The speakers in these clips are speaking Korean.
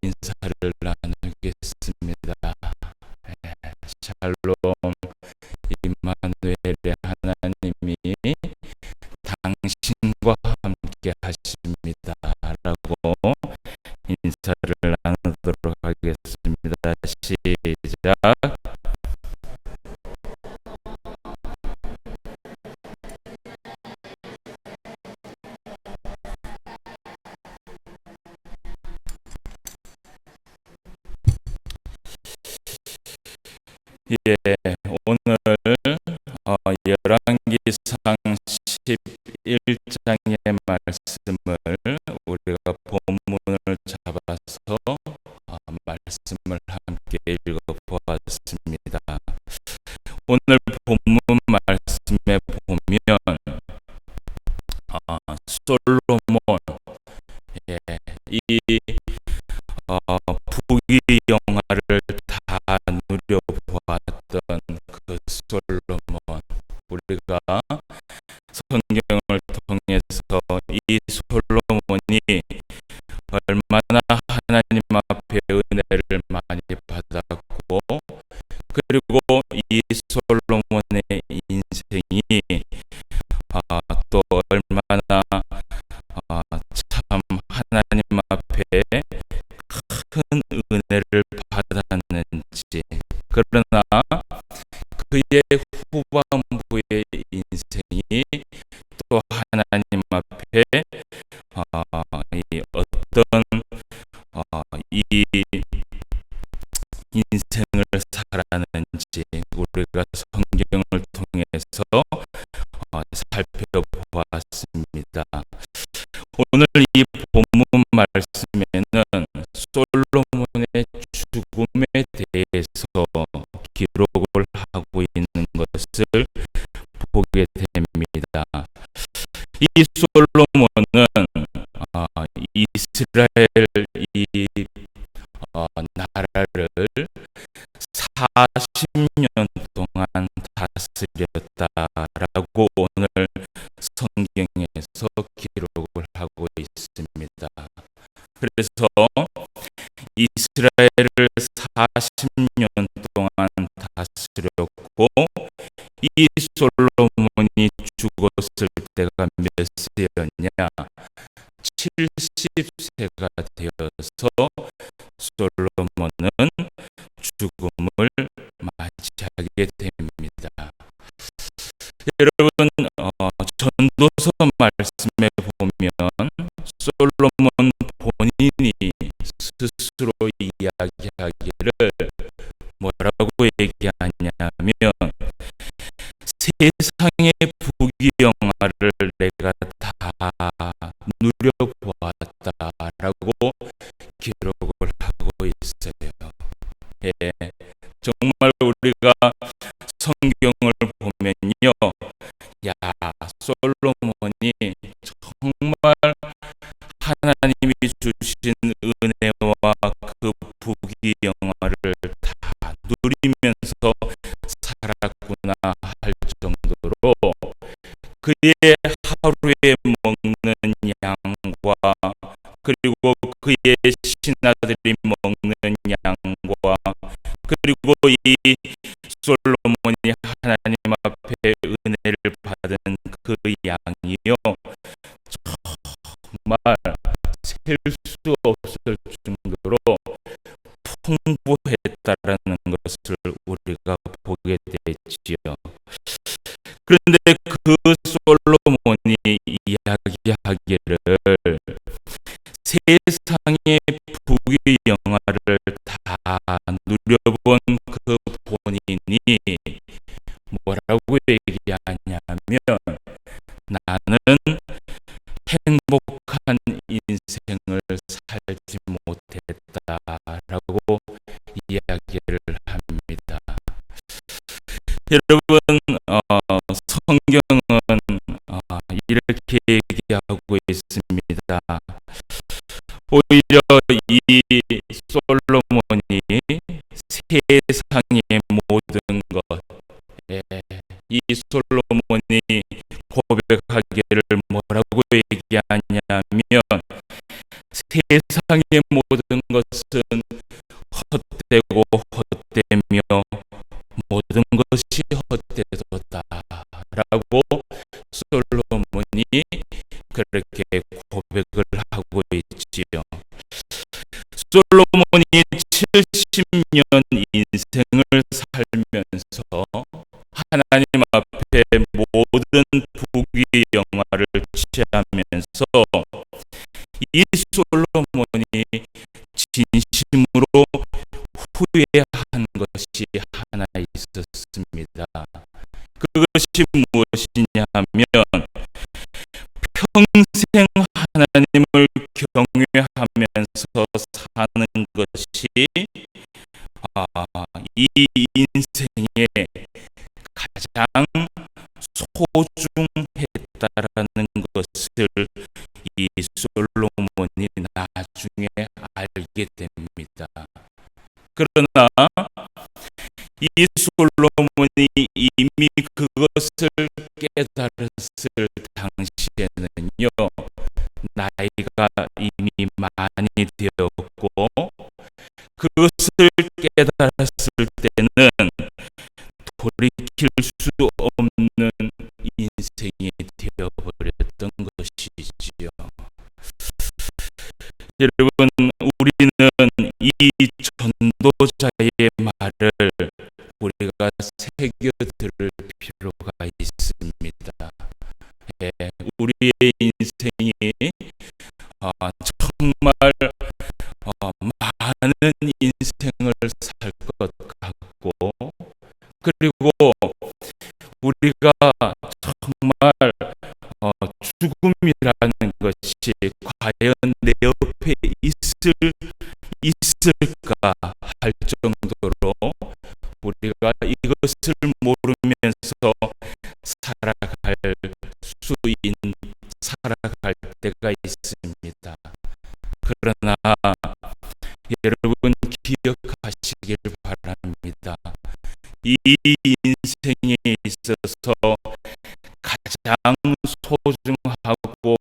인사를 나누겠습니다. 샬롬, 임마누엘의 하나님이 당신과 함께 하십니다 라고 인사를 나누도록 하겠습니다. 시작. 예, 오늘 열왕기상 11장의 말씀을 우리가 본문을 잡아서 말씀을 함께 읽어보았습니다. 오늘 본문 말씀에 보면 솔로몬, 이 부귀 영화를 다 누려보았던 그 솔로몬, 우리가 성경을 통해서 이 솔로몬이 얼마나 하나님 앞에 은혜를 많이 받았고, 그리고 이 솔로몬의 인생이 또 얼마나 참 하나님 앞에 큰 은혜를 받았는지. 그러나 그의 후반부의 인생이 또 하나님 앞에 이 어떤 이 인생을 살았는지 우리가 성경을 통해서 살펴보았습니다. 오늘 이 본문 말씀에는 솔로몬의 죽음에 대해서 기록을 하고 있는 것을 보게 됩니다. 이 솔로몬은 이스라엘 이 나라를 40년 동안 다스렸다라고 오늘 성경에서 기록을 하고 있습니다. 그래서 이스라엘을 40년 동안 다스렸고, 이 솔로몬이 죽었을 때가 몇 세였냐? 70세가 되어서 솔로몬은 죽음을 맞이하게 됩니다. 여러분, 전도서 말씀에 보면 솔로몬 본인이 스스로 이야기하기를 뭐라고 얘기하냐면, 세상의 부귀영화를 내가 다 누려보았다라고 기록을 하고 있어요. 예, 정말 우리가 성경을 보면요, 야, 솔로몬이 정말 하나님이 주신 은혜와 그 부귀영화를 다 누리면서 살았구나 할 정도로 그의 하루에 먹는 양과 그리고 그의 신하들이 먹는 양과 그리고 이 솔로몬이 하나님 앞에 은혜를 받은 그 양이요, 정말 셀 수 없을 정도로 풍부했다라는 것을 우리가 보게 되지요. 그런데 그 솔로몬이 이야기하기를 세상의 부귀 영화를 다 누려본 그 본인이 뭐라고 얘기하냐면, 나는 행복한 인생을 살지 못했다라고 이야기를 합니다. 여러분, 성경은 이렇게 얘기하고 있습니다. 오히려 이 솔로몬이 세상의 모든 것, 이 솔로몬이 고백하기를 뭐라고 얘기하냐면, 세상의 모든 것은 헛되고 헛되며 모든 것이 헛되도다라고 솔로몬이 그렇게 고백을 하고 있지요. 솔로몬이 70년 인생을 살면서 하나님 앞에 모든 부귀 영화를 취하면서 이 솔로몬이 진심으로 후회한 것이 하나 있었습니다. 그것이 무엇이냐 하면 평생 하나님을 경외하면서 사는 것이 이 인생에 가장 소중했다라는 것을 이 솔로몬이 나중에 알게 됩니다. 그러나 이 솔로몬이 이미 그것을 깨달았을 당시에는요, 나이가 이미 많이 되었고, 그것을 깨달았을 때는 돌이킬 수 없는 인생이 되어버렸던 것이지요. 여러분, 우리는 이 전도자의 말을 우리가 새겨들을 필요가 있습니다. 우리의 인생이 정말 많은 인생을 살 것 같고, 그리고 우리가 정말 죽음이라는 것이 과연 내 옆에 있을까 할 정도로 우리가 이것을 모르면서 살아갈 때가 있습니다. 그러나 여러분 기억하시길 바랍니다. 이 인생에 있어서 가장 소중하고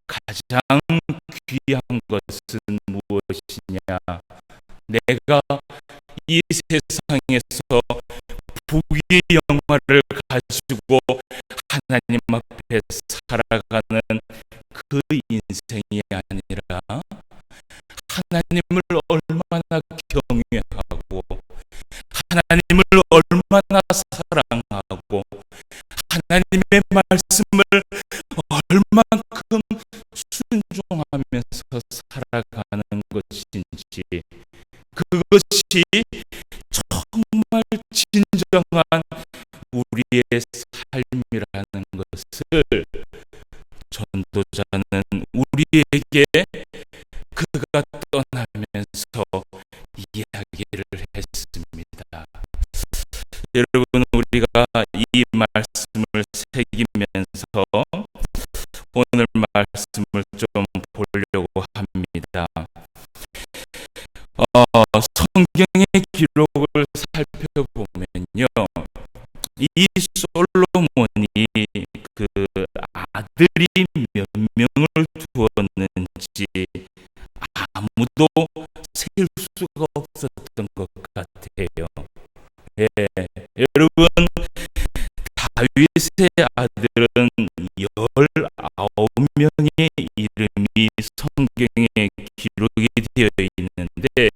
가장 귀한 것은 무엇이냐? 내가 이 세상에서 부귀 영화를 가지고 하나님 앞에 살아가는 그 인생이 아니라 하나님을 얼마나 경외하고 하나님을 얼마나 사랑하고 하나님의 말씀을 얼만큼 순종하면서 살아가는 것인지, 그것이 정말 진정한 우리의 삶이라는 것을 전도자는 우리에게 그가 떠나면서 이야기를 했습니다. 여러분, 우리가 이 말씀을 새기면서 오늘 말씀을 좀 보려고 합니다. 성경의 기록을 살펴보면요, 이 솔로몬이 그 아들이 몇 명을 두었는지 아무도 셀 수가 없었던 것 같아요. 여러분, 다윗의 아들은 19명의 이름이 성경에 기록이 되어 있는데,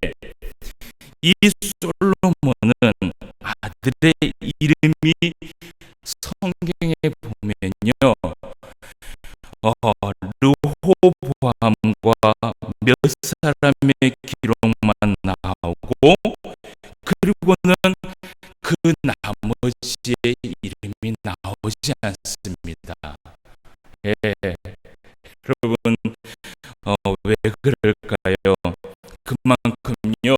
이 솔로몬은 아들의 이름이 성경에 보면요, 르호보암과 몇 사람의 기록만 나오고, 그리고는 그 나머지의 이름이 나오지 않습니다. 여러분, 왜 그럴까요? 그만큼요,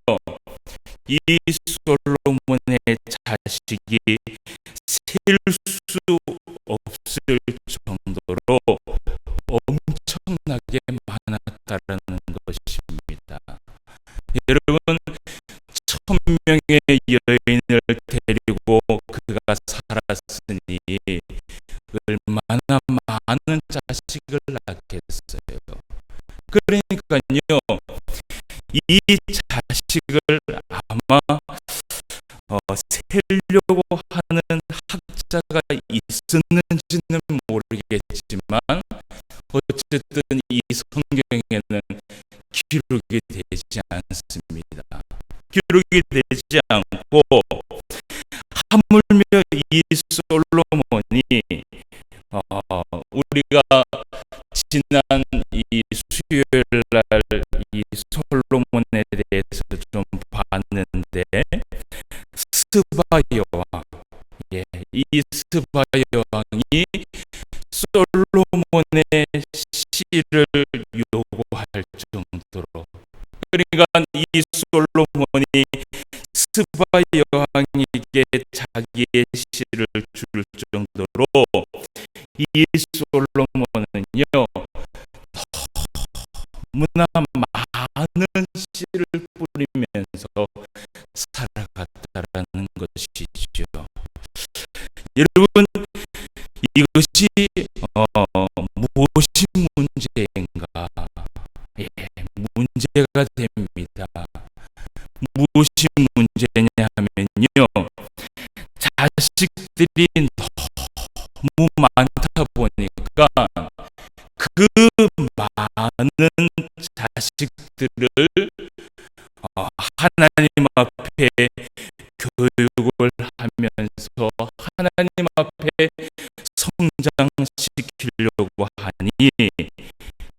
이 솔로몬의 자식이 셀 수 없을 정도로 엄청나게 많았다라는 것입니다. 여러분, 1000명의 여인을 데리고 그가 살았으니 얼마나 많은 자식을 낳겠어요. 그러니까요, 이 자식을 아마 세려고 하는 학자가 있었는지는 모르겠지만 어쨌든 이 성경에는 기록이 되지 않습니다. 기록이 되지 않고 하물며 이 솔로몬이 우리가 지난 이 수요일 날 이 솔로몬에 대해서 좀 봤는데, 스바 여왕, 이 스바 여왕이 솔로몬의 시를 요구할 정도로, 그러니까 이 솔로몬이 스바 여왕에게 자기의 시를 줄 정도로 이 솔로몬은요 너무나 많은 씨를 뿌리면서 살아갔다라는 것이죠. 여러분, 이것이 무엇이 문제인가? 문제가 됩니다. 무엇이 문제냐 하면요, 자식들이 너무 많다 보니까 그 많은 자식들을 하나님 앞에 교육을 하면서 하나님 앞에 성장시키려고 하니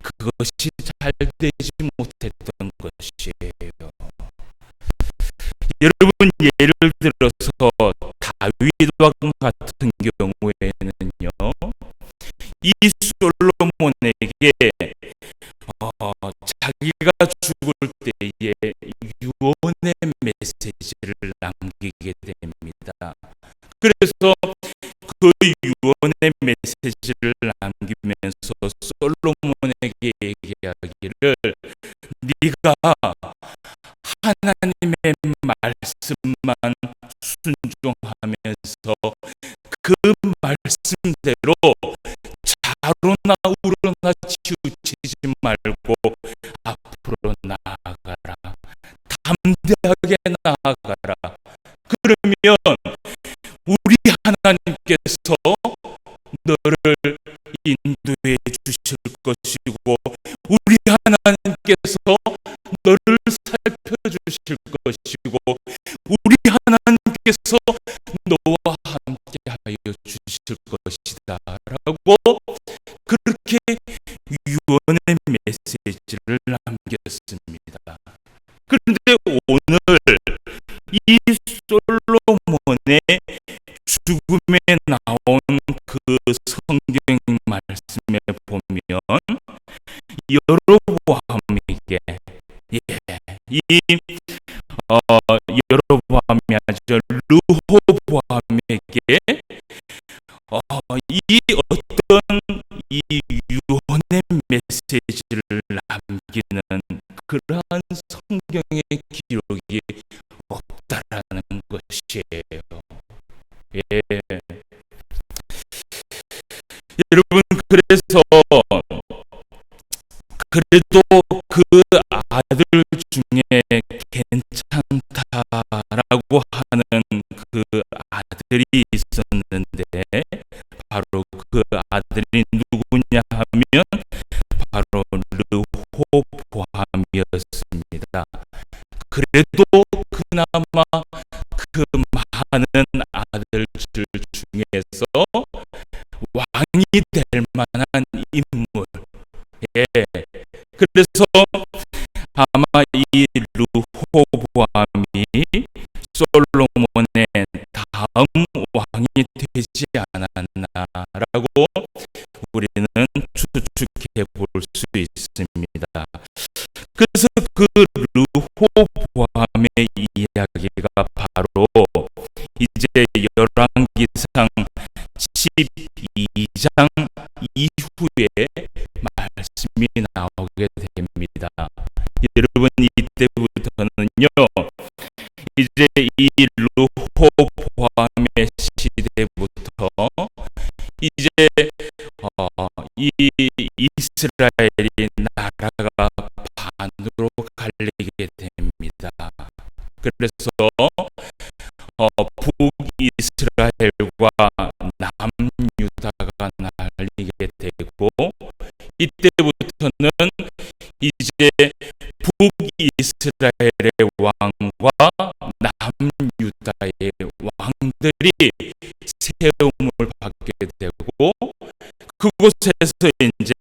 그것이 잘 되지 못했던 것이에요. 여러분, 예를 들어서 다윗 왕 같은 경우에는요, 이 솔로몬에게 자기가 죽을 때에 유언의 메시지를 남기게 됩니다. 그래서 그 유언의 메시지를 남기면서 솔로몬에게 얘기하기를, 네가 하나님의 말씀만 순종하면서 그 말씀대로 자로나 우러나 치우치지 말고 앞으로 나아가라. 담대하게 나아가라. 그러면 우리 하나님께서 너를 인도해 주실 것이고 우리 하나님께서 너를 살펴주실 것이고 우리 하나님께서 너와 함께하여 주실 것이다 라고 그렇게 유언의 메시지를 남겼습니다. 그런데 오늘 이 솔로몬의 죽음에 나온 그 성경 말씀에 보면 여로보암에게 이 여로보암이 아니죠, 르호보암에게 이 어떤 이 유언의 메시지를 남기는 그러한 성경의 기록이 없다라는 것이에요. 여러분, 그래서 그래도 그 아들 중에 괜찮다라고 하는 그 아들이 있었는데 바로 그 아들이 누구냐 하면 바로 르호보암이었습니다. 그래도 그나마 그 많은 아들들 중에서 왕이 될 만한 인물. 그래서 아마 이 르호보암이 솔로몬의 다음 왕이 되지 않았나라고 우리는 추측해 볼 수 있습니다. 그래서 그 르호보암의 이야기가 바로 이제 열왕기상 12장 이후에 말씀이 나오게 됩니다. 여러분, 이때부터는요 이제 이 르호보암의 시대부터 이제 이 이스라엘이 나라가 반으로 갈리게 됩니다. 그래서 북이스라엘과 남유다가 나뉘게 되고, 이때부터는 이제 북이스라엘의 왕과 남유다의 왕들이 세움을 받게 되고, 그곳에서 이제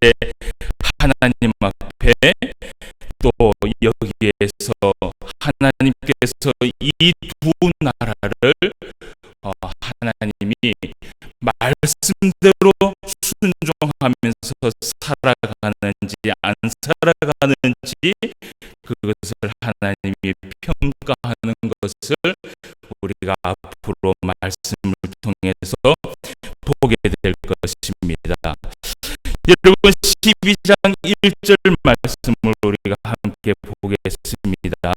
하나님 앞에, 또 여기에서 하나님께서 이 두 나라를 하나님이 말씀대로 순종하면서 살아가는지 안 살아가는지, 그것을 하나님이 평가하는 것을 우리가 앞으로 말씀을 통해서 보게 될 것입니다. 여러분, 12장 1절 말씀을 우리가 함께 보겠습니다.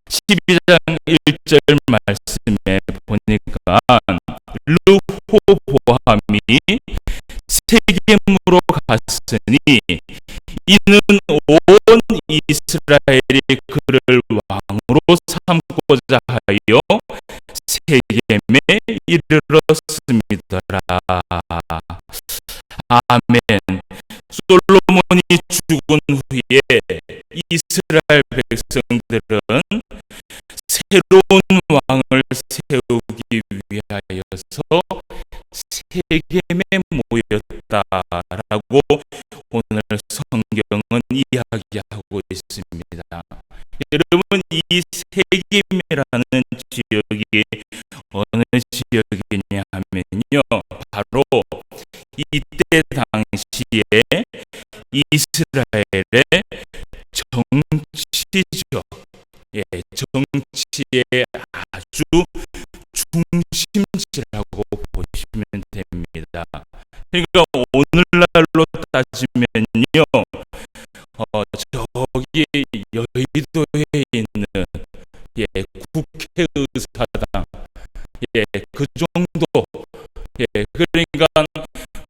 12장 1절 말씀에 보니까 르호보암이 세겜으로 갔으니 이는 온 이스라엘이 그를 왕으로 삼고자 하여 세겜에 이르렀음이더라. 아멘. 솔로몬이 죽은 후에 이스라엘 백성들은 새로운 왕을 세우기 위하여서 세겜에 모였다라고 오늘 성경은 이야기하고 있습니다. 여러분, 이 세겜이라는 지역이 어느 지역이냐 하면요, 바로 이때 당시에 이스라엘의 정치죠. 정치의 아주 중심지라고 보시면 됩니다. 그러니까 오늘날로 따지면요, 저기 여의도에 있는 국회의사당, 그 정도, 그러니까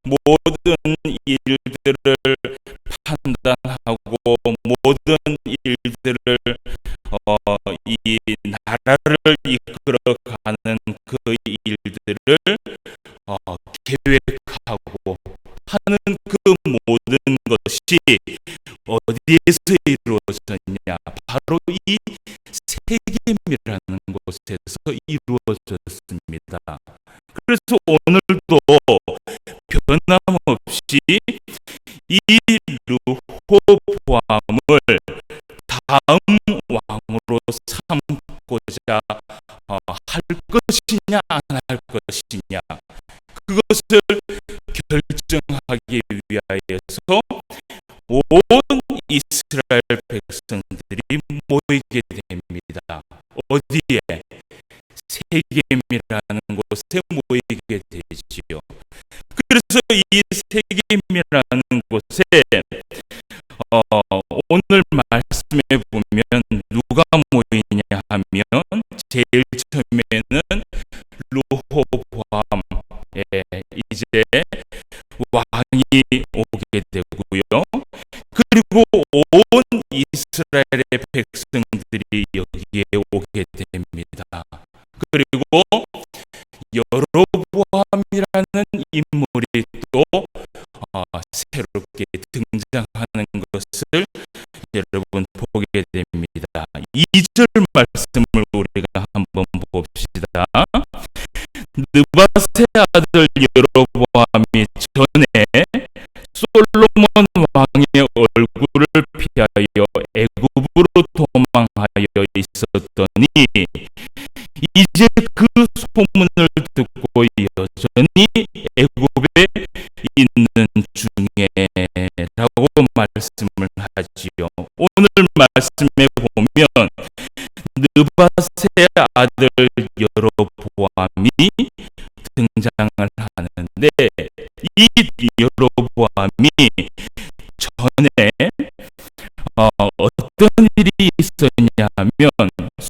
모든 일들을 판단하고 모든 일들을 이 나라를 이끌어가는 그 일들을 계획하고 하는 그 모든 것이 어디에서 이루어졌냐? 바로 이 세겜이라는 곳에서 이루어졌습니다. 그래서 오늘도 변함없이 이 르호보암을 다음 왕으로 삼고자 할 것이냐 안 할 것이냐, 그것을 결정하기 위하여서 온 이스라엘 백성들이 모이게 됩니다. 어디에? 세겜이라는 곳에 모이게 되지요. 그래서 이 세겜이라는 곳에 오늘 말씀에 보면 누가 모이냐 하면 제일 처음에는 르호보암, 이제 왕이 오게 되고요. 그리고 온 이스라엘의 백성들이 여기에 오게 됩니다. 그리고 여로보암이라는 인물이 또 새롭게 등장하는 것을 여러분 보게 됩니다. 2절 말씀을 우리가 한번 봅시다. 느밧의 아들 여로보암이 전에 솔로몬 왕의 얼굴을 피하여 애굽으로 도망하여 있었더니 이제 그 소문을 듣고 여전히 애굽에 있는 중에라고 말씀을 하지요. 오늘 말씀에 보면 느밧의 아들 여로보암이 등장을 하는데, 이 여로보암이 전에 어떤 일이 있었냐 하면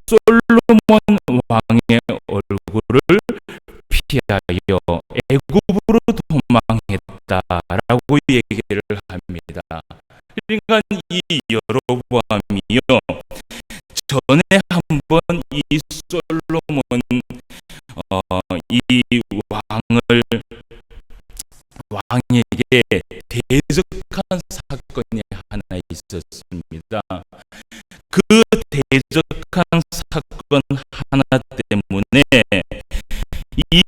솔로몬 왕의 얼굴을 피하여 애굽으로 왕했다라고 얘기를 합니다. 그러니까 이 여로보암이요, 전에 한번 이 솔로몬 이 왕에게 대적한 사건이 하나 있었습니다. 그 대적한 사건 하나 때문에 이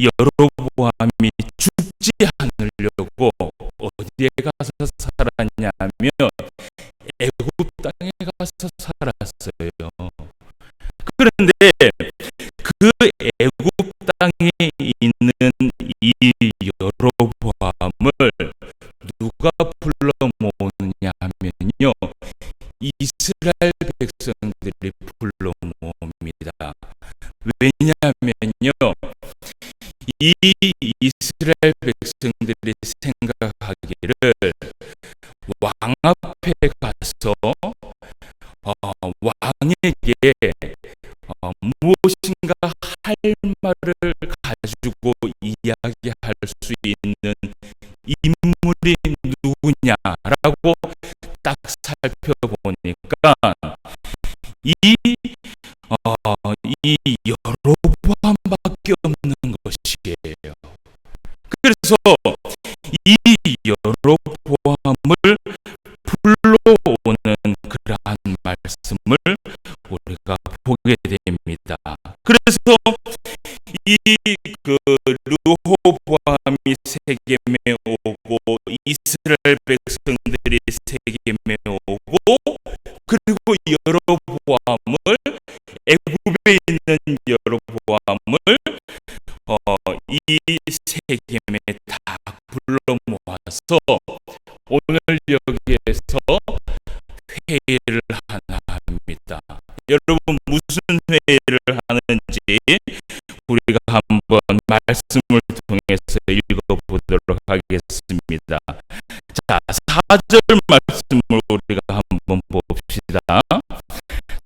여로보암이 죽지 않으려고 어디에 가서 살았냐면 애굽 땅에 가서 살았어요. 그런데 그 애굽 땅에 있는 이 여로보암을 누가 불러 모으느냐 하면요, 이스라엘 백성들이 불러 모읍니다. 왜냐하면요, 이 이스라엘 백성들이 생각하기를 왕 앞에 가서 왕에게 무엇인가 할 말을 가지고 이야기할 수 있는 인물이 누구냐라고 딱 살펴보니까 이 여로보암밖에 없는 것이에요. 그래서 이 여로보암을 불러오는 그러한 말씀을 우리가 보게 됩니다. 그래서 이 르호보암이 세겜에 오고 이스라엘 백성들이 세겜에 오고, 그리고 여로보암을, 애굽에 있는 여로보암을 이 세겜에 다 불러 모아서 오늘 여기에서 회의를 하나 합니다. 여러분, 무슨 회의를 하는지 우리가 한번 말씀을 통해서 읽어보도록 하겠습니다. 자, 4절 말씀을 우리가 한번 봅시다.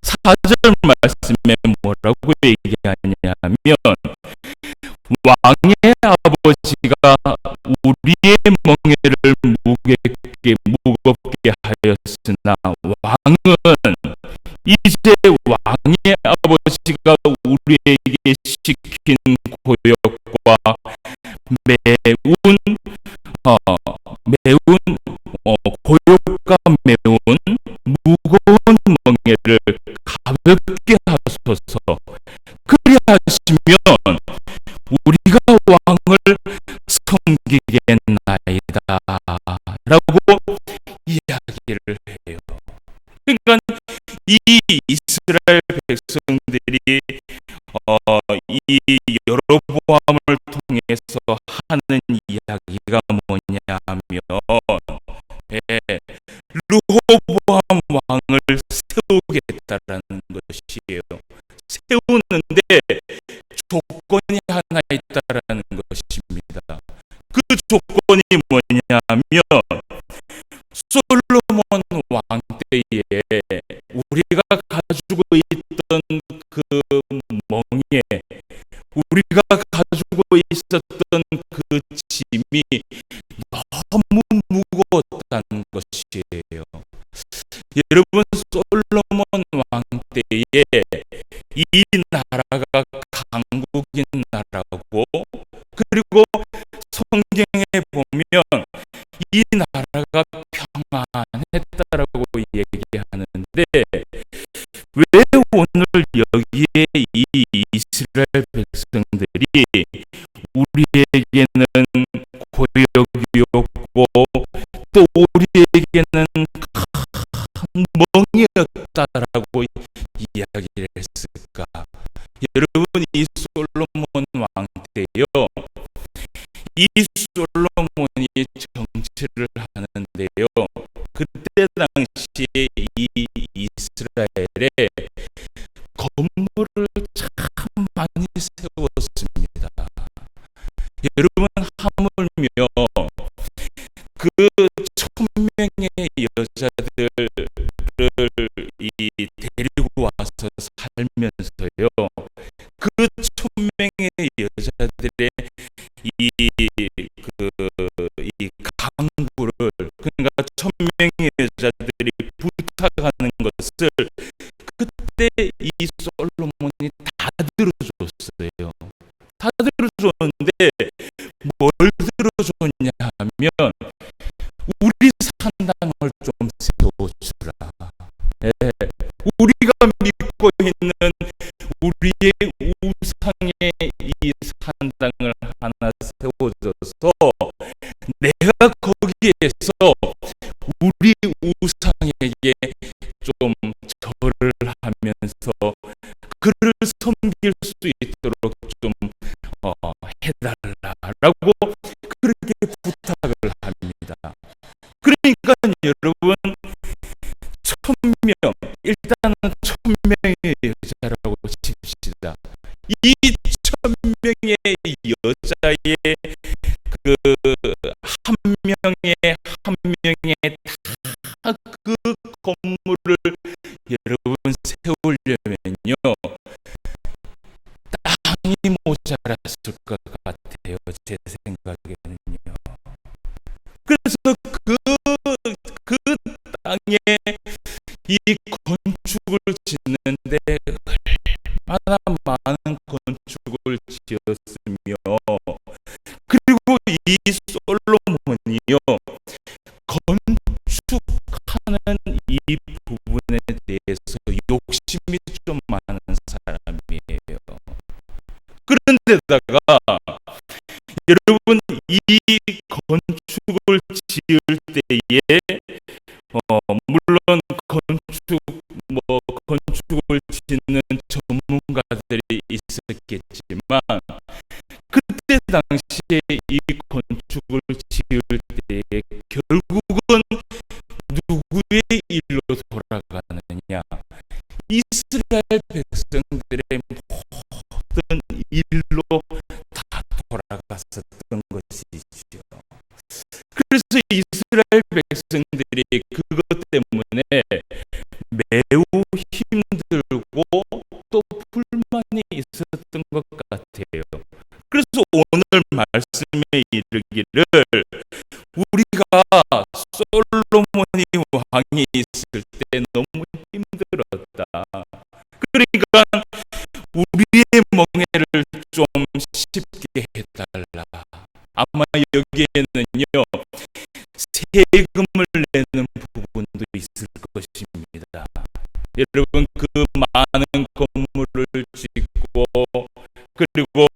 4절 말씀에 뭐라고 얘기하냐면, 왕의 아버지가 우리의 멍에를 무겁게 하였으나 왕은 이제 왕의 아버지가 우리에게 시킨 고역과 고역과 매운 무거운 멍에를 가볍게 하소서. 그리하시면 우리가 왕을 섬기겠나이다 라고 이야기를 해요. 그러니까 이 이스라엘 백성들이 이 여로보암을 통해서 하는 이야기가 뭐냐 하면, 르호보암 왕을 세우겠다라는 것이에요. 세우는데 조건이 하나 있다라는 것입니다. 그 조건이 뭐냐 하면, 솔로몬 왕 때에 우리가 가지고 있던 그 멍에, 우리가 가지고 있었던 그 짐이 너무 무거웠다는 것이에요. 여러분, 솔로몬 왕 때에 이 나라가 강국인 나라고, 그리고 성경에 보면 이 나라가 평안했다라고 얘기하는데, 왜 오늘 여기에 이 이스라엘 백성들이 우리에게는 고역이었고 또 우리에게는 큰 멍이었다라고 이야기를 했을까? 여러분, 이 솔로몬 왕 때요, 이 솔로몬이 정치를 하는데요, 그때 당시에 이 이스라엘에 건물을 참 많이 세웠습니다. 여러분, 하물며 그 1000명의 여자들을 데리고 와서 살면서요, 그 1,000명의 여자들의 이 강구를, 그러니까 1,000명의 여자들이 부탁하는 것을 그때 이 솔로몬이 다 들어줬어요. 다 들어줬는데 뭘 들어줬냐 하면 우리 산당을 좀 세워주라. 예. 우리가 믿고 있는 우리의 우상의 이 산당을 하나 세워줘서 내가 거기에서 우리 우상에게 좀 절을 하면서 그를 섬길 수 있도록 좀 해달라라고 그렇게 부탁을 합니다. 그러니까 여러분, 1,000명, 일단은 1,000명의 여자라고 칩시다. 이 1,000명의 여자의 그 한 명의 한 명의 다 그 건물을 여러분 세우려면요, 땅이 모자랐을 것 같아요, 제 생각에는요. 그래서 그 땅에 이 건축을 짓는데 얼마나 많은 건축을 지었으며, 그리고 이 솔로몬이요, 건축하는 이 부분에 대해서 욕심이 좀 많은 사람이에요. 그런데다가 여러분, 이 건축을 지을 때에 물론 건축을 짓는 전문가들이 있었겠지만, 그때 당시에 이 건축을 지을 때에 결국은 누구의 일로 돌아가느냐? 이스라엘 백성들의 모든 일로 다 돌아갔었던 것이죠. 그래서 이스라엘 백성들이 그것 때문에 매우 힘들고 또 불만이 있었던 것 같아요. 그래서 오늘 말씀에 이르기를, 우리가 솔로몬이 왕이 있을 때 너무 힘들었다. 그러니까 우리의 멍에를 좀 쉽게 해달라. 아마 여기에는요, 세금을 내는 부분도 있을 것입니다. 여러분, 그 많은 건물을 짓고, 그리고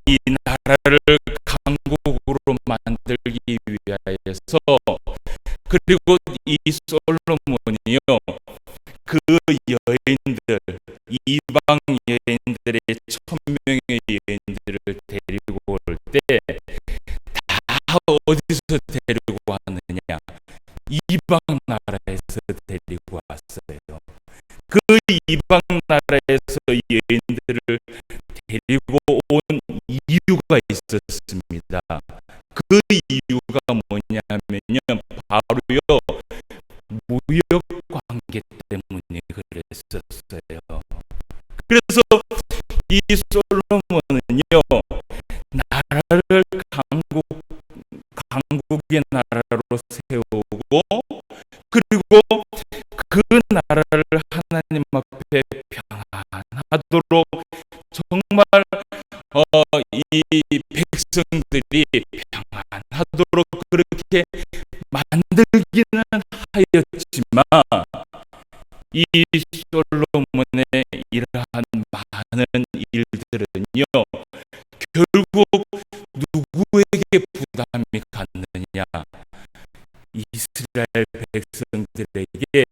이 나라를 강국으로 만들기 위하여서, 그리고 이 솔로몬이요, 그 여인들, 이방 여인들의 1,000명의 여인들을 데리고 올 때 다 어디서 데리고 왔느냐? 이방 나라에서 데리고 왔어요. 그 이방 나라에서 여인들을 데리고 온 이유가 있었습니다. 그 이유가 뭐냐면요, 바로요, 무역 관계 때문에 그랬었어요. 그래서 이 솔로몬은요, 나라를 강국의 나라로 세우고, 그리고 그 나라를 하나님 앞에 평안하도록, 정말 이 백성들이 평안하도록 그렇게 만들기는 하였지만, 이 솔로몬의 이러한 많은 일들은요, 결국 누구에게 부담이 갔느냐? 이스라엘 백성들에게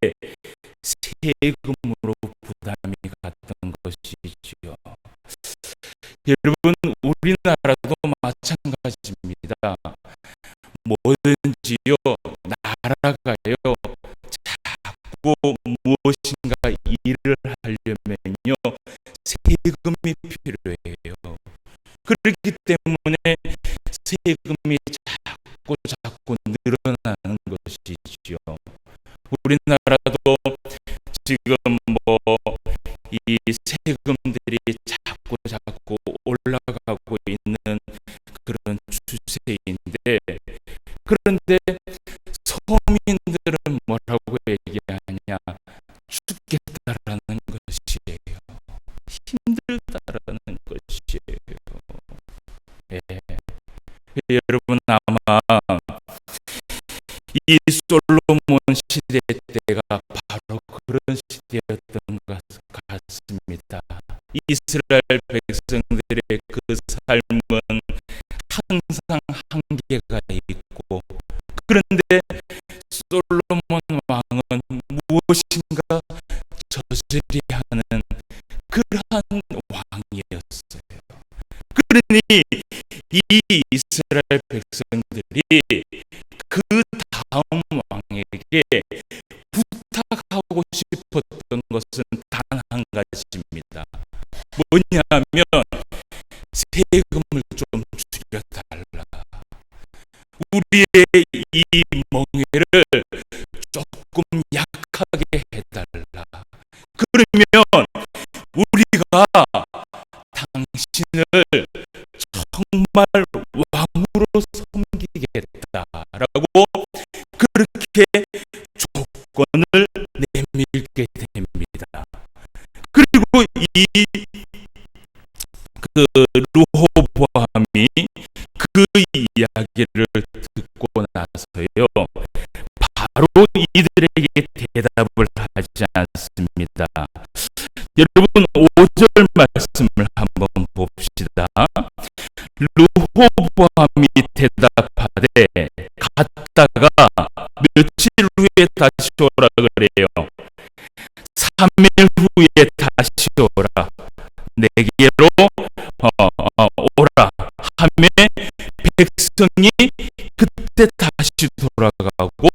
세금으로 부담이 갔던 것이지요. 여러분, 우리나라도 마찬가지입니다. 뭐든지요, 나라가요, 자꾸 무엇인가 일을 하려면요, 세금이 필요해요. 그렇기 때문에 세금이 자꾸 늘어나는 것이지요. 우리나라도 지금 이 세금들이 올라가고 있는 그런 추세인데, 그런데 서민들은 뭐라고 얘기하냐? 죽겠다라는 것이에요. 힘들다라는 것이에요. 예. 여러분, 아마 이 솔로몬 시대 때가 바로 그런 시대였던 것 같습니다. 이스라엘 백성들의 그 삶은 항상 한계가 있고, 그런데 솔로몬 왕은 무엇인가 저질이 하는 그러한 왕이었어요. 그러니 이 이스라엘 백성들이 그 다음 왕에게 부탁하고 싶었던 것은 단 한 가지입니다. 뭐냐면 세금을 좀 줄여달라. 우리의 이 멍에를 조금 약하게 해달라. 그러면 우리가 당신을 정말 왕으로 섬기겠다라고 그렇게 조건을 내밀게 됩니다. 그리고 그 르호보암이 그 이야기를 듣고 나서요, 바로 이들에게 대답을 하지 않습니다. 여러분, 5절 말씀을 한번 봅시다. 르호보암이 대답하되 갔다가 며칠 후에 다시 오라 그래요. 3일 후에 다시 오라. 내게로 오라 하매 백성이 그때 다시 돌아가고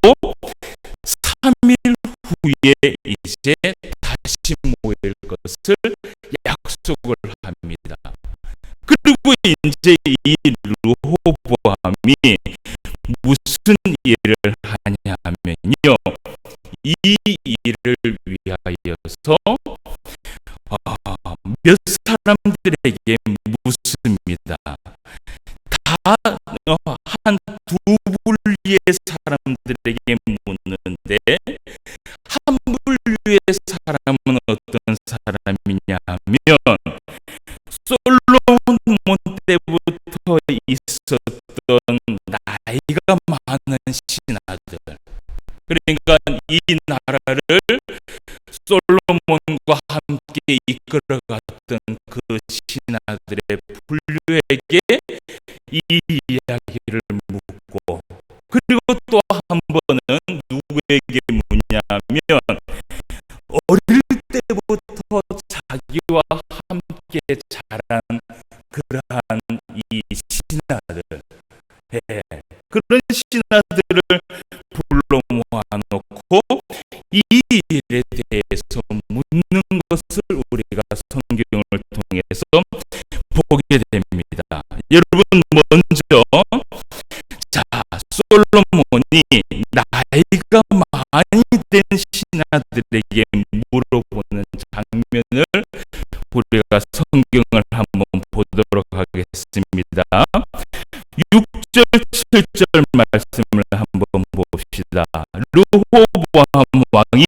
3일 후에 이제 다시 모일 것을 약속을 합니다. 그리고 이제 이 르호보암이 무슨 일을 하냐면요, 이 일을 위하여서 몇 사람들에게 묻습니다. 다 한 두 분류의 사람들에게 묻는데, 한 분류의 사람은 어떤 사람이냐 하면 솔로몬 때부터 있었던 나이가 많은 신하들. 그러니까 이 나라를 솔로몬과 함께 이끌어갔던 그 신하들의 분류에게 이 이야기를 묻고, 그리고 또 한 번은 누구에게 묻냐면 어릴 때부터 자기와 함께 자란 그러한 이 신하들, 그런 신하들을 불러 모아놓고 이 일에 대해서 묻는 것을 우리가 성경을 통해서 보게 됩니다. 여러분, 먼저 자, 솔로몬이 나이가 많이 된 신하들에게 물어보는 장면을 우리가 성경을 한번 보도록 하겠습니다. 6절 7절 말씀을 한번 봅시다. 르호보암 왕이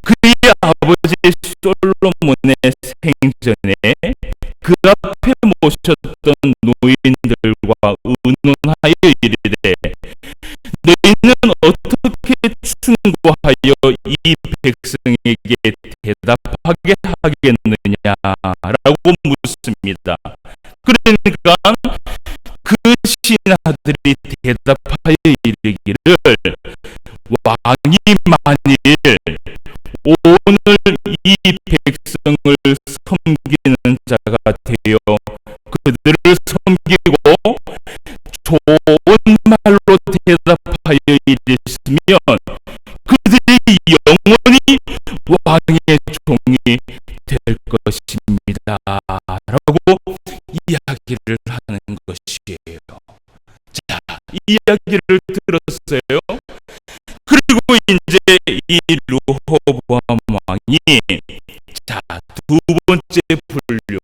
그의 아버지 솔로몬의 생전에 그 앞에 모셨던 노인들과 의논하여 이르되, 너희는 어떻게 충고하여 이 백성에게 대답하게 하겠느냐라고 묻습니다. 그러니까 그 신하들이 대답하여 이르기를, 왕이 만일 오늘 이 백성을 섬기는 자가 되어 그들을 섬기고 좋은 말로 대답하여 이르시면 그들이 영원히 왕의 종이 될 것입니다 라고 이야기를 하는 것이에요. 자, 이야기를 들었어요. 그리고 이제 이 르호보암 왕이 자, 두 번째 분류.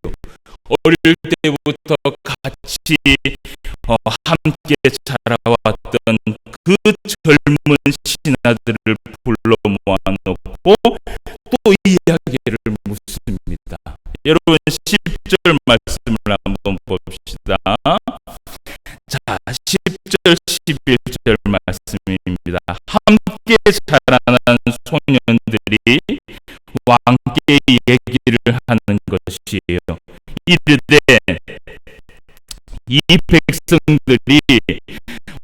어릴 때부터 같이 함께 자라왔던 그 젊은 신하들을 불러 모아놓고 또 이야기를 묻습니다. 여러분 10절 말씀을 한번 봅시다. 자, 10절 11절 말씀입니다. 함께 자라난 소년들이 왕께 얘기를 하는 것이에요. 이르되 이 백성들이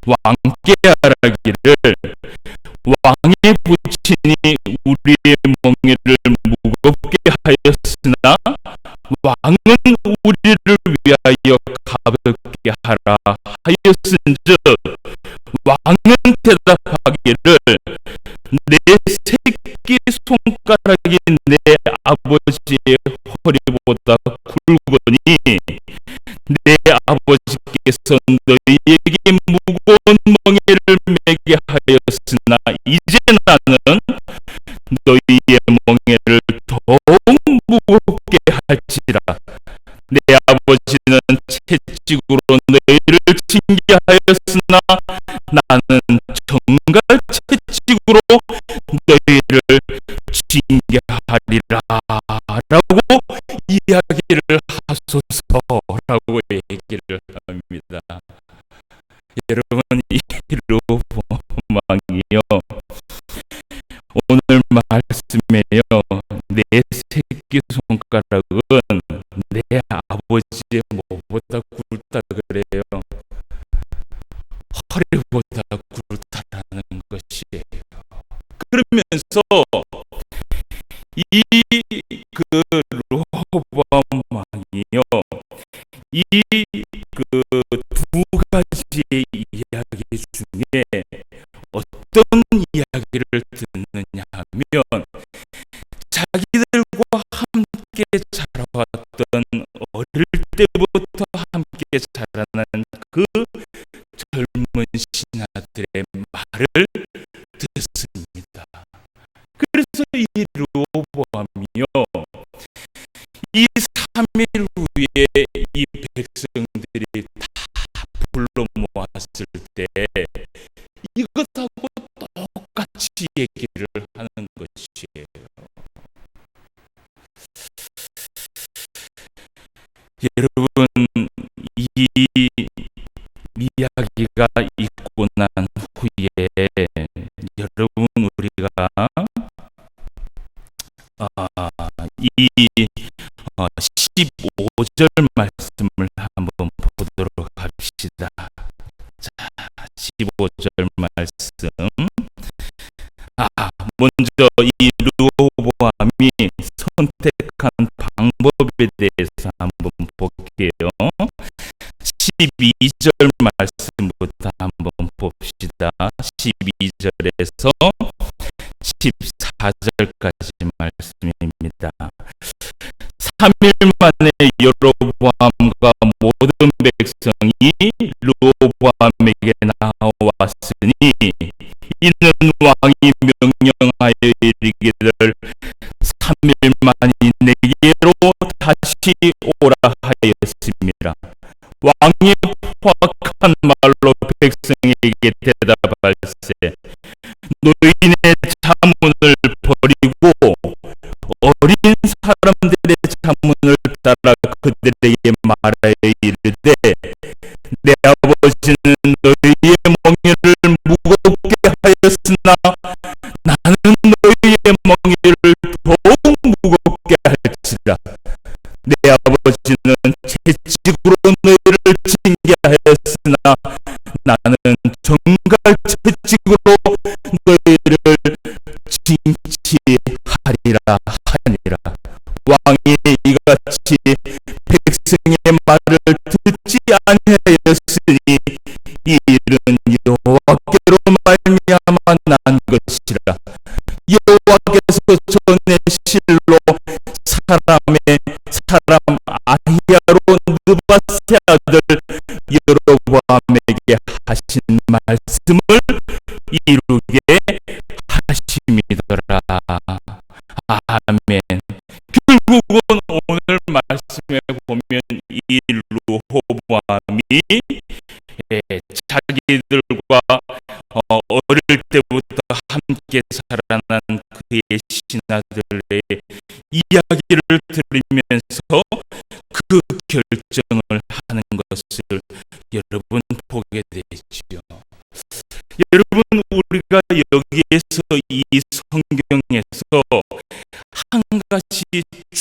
왕께 하라기를 왕의 부친이 우리의 멍에를 무겁게 하였으나 왕은 우리를 위하여 가볍게 하라 하였은즉 왕은 대답하기를 내 새끼 손가락이 내 아버지의 허리보다 굵으니 내 아버지께서 너희에게 무거운 멍에를 매게 하였으나 이제 나는 너희의 멍에를 더욱 무겁게 할지라. 내 아버지는 채찍으로 너희를 징계하였으나 나는 정갈 채찍으로 너희를 징계하리라 라고 이야기를 하소서라고 얘기를 합니다. 여러분, 이 로보암이요 오늘 말씀에요 내 새끼 손가락은 내 아버지의 목보다 굵다 그래요. 허리보다 굵다라는 것이에요. 그러면서 이 그 로보암 왕이요 이 그 두 가지의 이야기 중에 어떤 이야기를 듣느냐 하면 자기들과 함께 자라왔던 어릴 때부터 함께 자라난 그 젊은 신하들의 말을 듣습니다. 그래서 이 로보암이요 이 3일 후에 이 백성들이 다 불러 모았을 때 이것하고 똑같이 얘기를 하는 것이에요. 여러분, 이 이야기가 있고 난 후에 여러분 우리가 이 15절 말씀을 한번 보도록 합시다. 자, 15절 말씀. 먼저 이 르호보암이 선택한 방법에 대해서 한번 볼게요. 12절 말씀부터 한번 봅시다. 12절에서 14절까지 말씀입니다. 3일 만에 여로보암과 모든 백성이 르호보암에게 나왔으니 이는 왕이 명령하여 이르기를 3일 만이 내게로 다시 오라 하였습니다. 왕이 포악한 말로 백성에게 대답할세 너희의 자문을 버리고 어린 사람들의 자문을 따라 그들에게 말하여 이르되 내 아버지는 너희의 멍에를 무겁게 하였으나 나는 너희의 멍에를 더욱 무겁게 할지라. 내 아버지는 채찍으로 너희를 징계하였으나 나는 정갈 채찍으로 너희를 징치하리라 하니라. 왕이 이같이 백성의 말을 듣지 아니하였으니 이 일은 여호와께로 말미암아 난 것이라. 여호와께서 전에 실로 사람 아히야로 느바세 아들 여로보암에게 하신 말씀을 이루게 하심이더라. 아멘. 결국은 오늘 말씀에 보면 이 르호보암이 자기들과 어릴 때부터 함께 살아난 그의 신하들의 이야기를 들으면서 그 결정을 하는 것을 여러분 보게 되지요. 여러분, 우리가 여기에서 이 성경에서 한 가지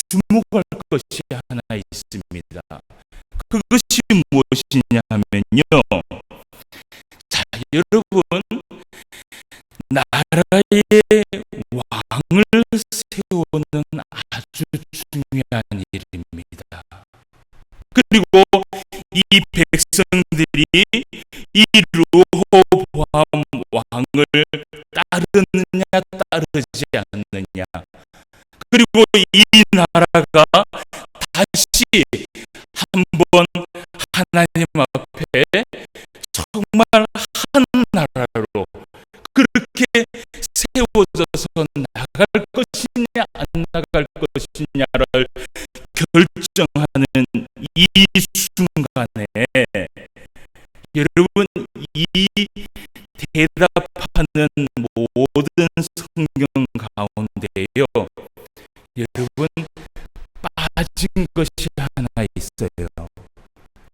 주목할 것이 하나 있습니다. 그것이 무엇이냐 하면요, 자, 여러분, 나라의 왕을 세우는 아주 중요한 일입니다. 그리고 이 백성들이 이 르호보암 왕을 따르느냐 따르지 않느냐, 그리고 이 나라가 다시 한번 하나님 앞에 정말 한 나라로 그렇게 세워져서 나갈 것이냐 안 나갈 것이냐를 결정하는 이 순간에 여러분, 이 대답하는 모든 성경 가운데요, 여러분, 빠진 것이 하나 있어요.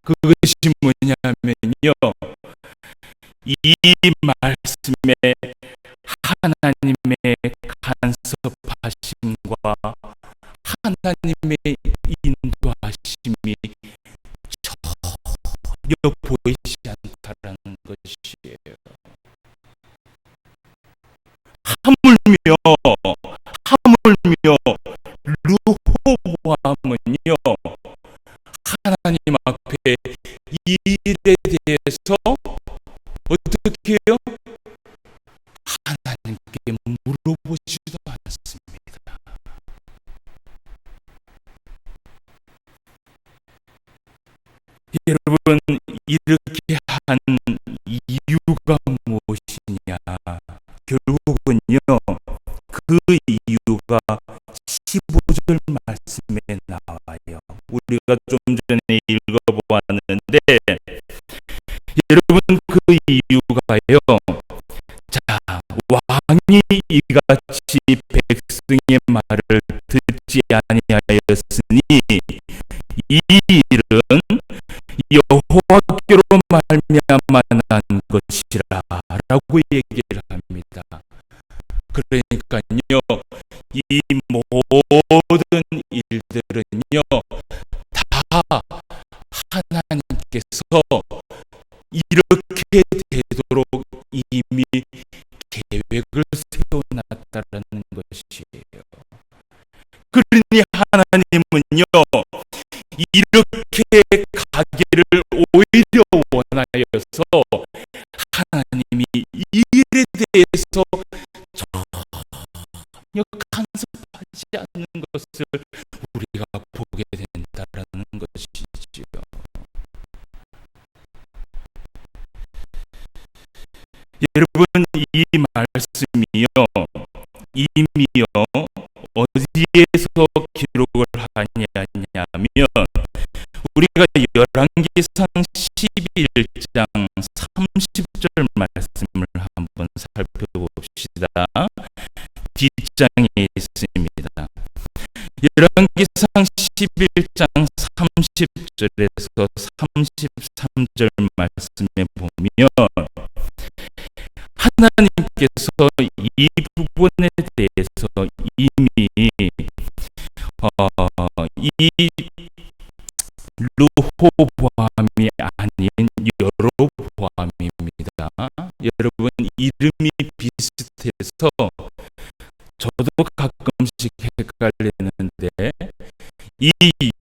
그것이 뭐냐면요, 이 말씀에 하나님의 간섭하심과 하나님의 인도하심이 전혀 보이지 않다라는 것이에요. 하물며 르호보암은요, 하나님 앞에 이 일에 대해서 어떻게 해요? 하나님께 물어보지도 않습니다. 여러분, 이렇게 한 이유가 무엇이냐? 결국은요, 그 이유가 15절 말씀에 나와요. 우리가 좀 전에 읽어보았는데, 여러분, 그 이유가요, 자, 왕이 이같이 백성의 말을 듣지 아니하였으니 이 일은 여호와께로 말미암아 난 것이라 라고 얘기를 합니다. 그러니까요, 이 모든 일들은요 다 하나님께서 이렇게 되도록 이미 계획을 세워놨다라는 것이에요. 그러니 하나님은요, 이렇게 가기를 오히려 원하여서 하나님이 이 일에 대해서 전혀 간섭하지 않는 것을 우리가 보게 된다라는 것이지요. 여러분, 이 말씀이요, 이미요 어디에서 기록을 하냐면 우리가 열왕기상 11장 30절 말씀을 한번 살펴봅시다. 뒷장에 있습니다. 열왕기상 11장 30절에서 33절 말씀에 보면 하나님께서 이 부분에 대해서 이미 이 르호보암이 아닌 여로보암입니다. 여러분, 이름이 비슷해서 저도 가끔씩 헷갈리는데 이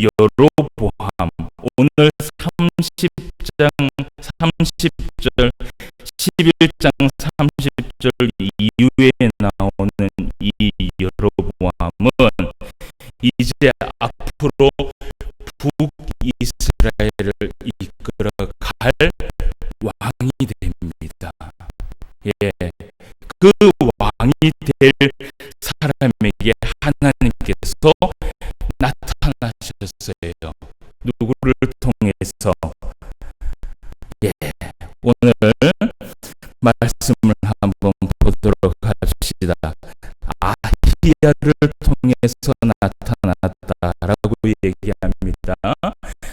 여로보암, 오늘 30장 30절 11장 30절 이후에 나오는 이 여로보암은 이제 앞으로 북이스라엘을 이끌어갈 왕이 됩니다. 예, 그 왕이 될 사람에게 하나님께서 나타나셨어요. 누구를 통해서? 예, 오늘 말씀을 한번 보도록 합시다. 아히야를 통해서 나타났다라고 얘기합니다.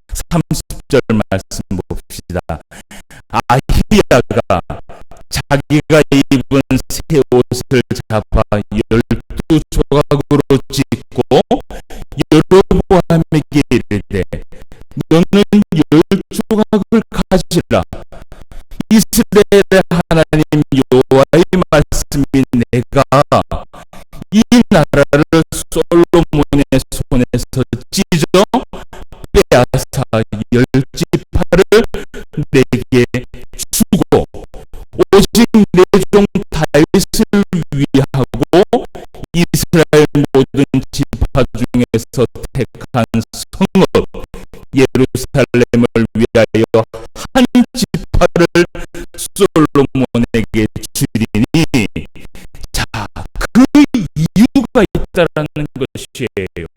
30절 말씀 봅시다. 아히야가 자기가 입은 새 옷을 잡아 12조각으로 찢고 여로보암에게 이르되 너는 10조각을 가지라. 이스라엘의 하나님 여호와의 말씀이 내가 이 나라를 솔로몬의 손에서 찢어 빼앗아 10지파를 내게 주고 오직 내 종 다윗을 위하고 이스라엘 모든 지파 중에서 택한 성읍 예루살렘을 위하여 한 지파를 솔로몬에게 주리니. 자, 그 이유가 있다라는 것이에요.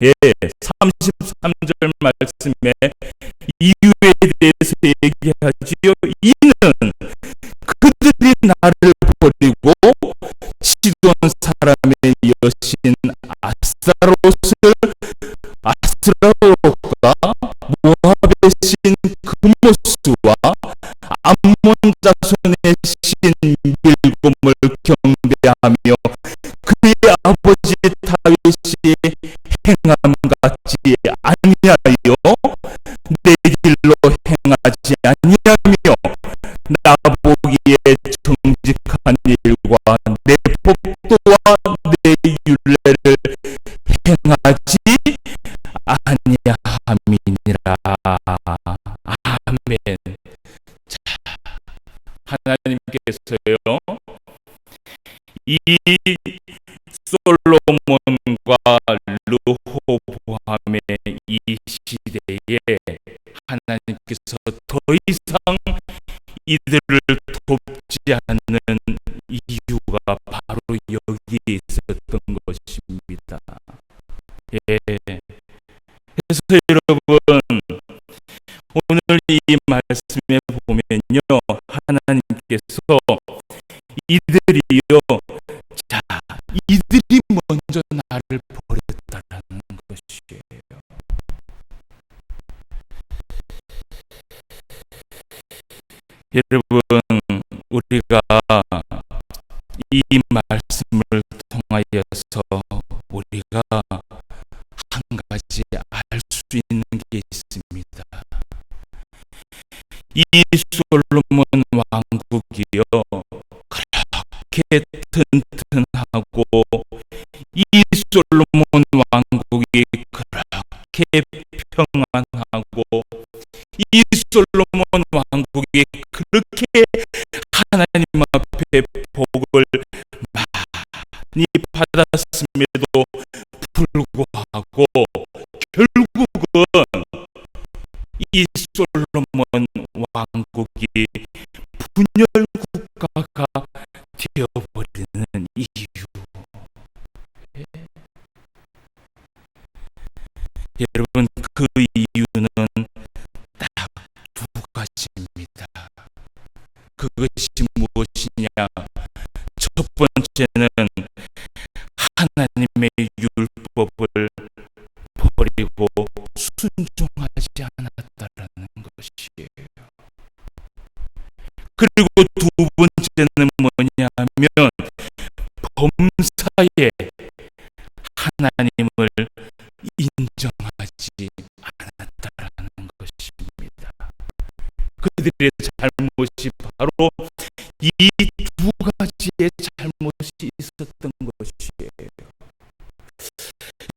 예, 33절 말씀에 이유에 대해서 얘기하지요. 이는 그들이 나를 버리고 시돈 사람의 여신 아스타로스가 모압의 신 그모스와 암몬 자손의 신 밀곰을 경배하며 그의 아버지 다윗이 행함같이 아니하여 내 길로 행하지 아니하며 나보기에 정직한 일과 내 법도와 내 율례를 행하지 아니함이니라. 아멘. 자, 하나님께서요, 이 솔로몬과 르호보암의 이 시대에 하나님께서 더 이상 이들을 돕지 않는 이유가 바로 여기에 있었던 것입니다. 예. 그래서 여러분, 오늘 이 말씀에 보면요, 하나님께서 이들이요, 자, 이들이 먼저 나를 버렸다라는 것이에요. 여러분, 우리가 이 말씀을 통하여서 우리가 한 가지 알 수 있는 게 있습니다. 이 솔로몬 왕국이요, 그렇게 튼튼하고 이 솔로몬 왕국이 그렇게 평안하고 이 솔로몬 왕국이 그렇게 하나님 앞에 복을 많이 받았음에도 불구하고 결국은 이 솔로몬 왕국이 분열 국가가 되어버리는 이유. 여러분, 그 이유는 딱 두 가지입니다. 그것이 무엇이냐? 첫 번째는 하나님의 율법을 버리고 순종하지 않았다라는 것이에요. 그리고 두 번째는 뭐냐면 범사에 하나님을 인정하지 않았다라는 것입니다. 그들의 잘못이 바로 이 두 가지의 잘못이 있었던 것이에요.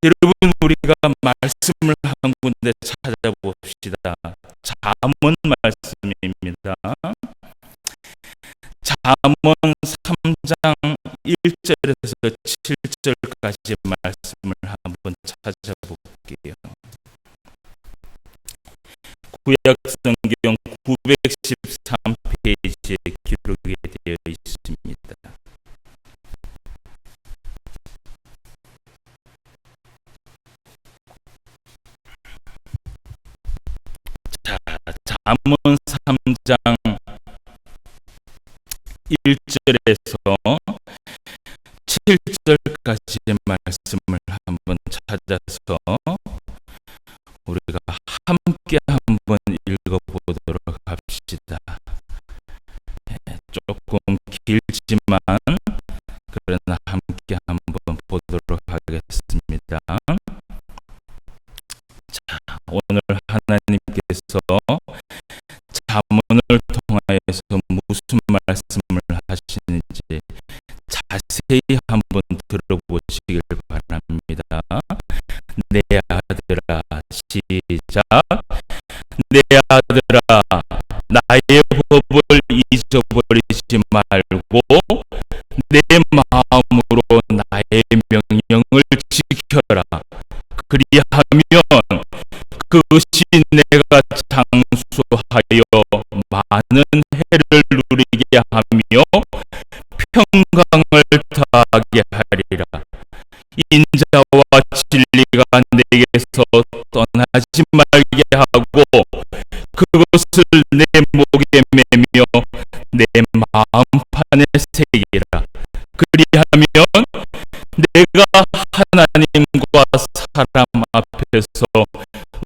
여러분, 우리가 말씀을 한 군데 찾아봅시다. 잠언 말씀입니다. 잠언 3장 1절에서 7절까지 말씀을 한번 찾아볼게요. 구약 성경 913페이지에 기록이 되어 있습니다. 잠언 3장 1절에서 7절까지의 말씀을 한번 찾아서 우리가 함께 한번 읽어보도록 합시다. 조금 길지만 그러나 함께 한번 보도록 하겠습니다. 자, 오늘 하나님께서 잠언을 통하여서 무슨 말씀을 하시는지 자세히 한번 들어보시길 바랍니다. 내 아들아, 시작. 내 아들아, 나의 법을 잊어버리지 말고 내 마음으로 나의 명령을 지켜라. 그리하면 그것이 내가 장수하여 많은 해를 누리게 하며 평강을 더하게 하리라. 인자와 진리가 내게서 떠나지 말게 하고 그것을 내 목에 매며 내 마음판에 새기라. 그리하면 내가 하나님과 사람 앞에서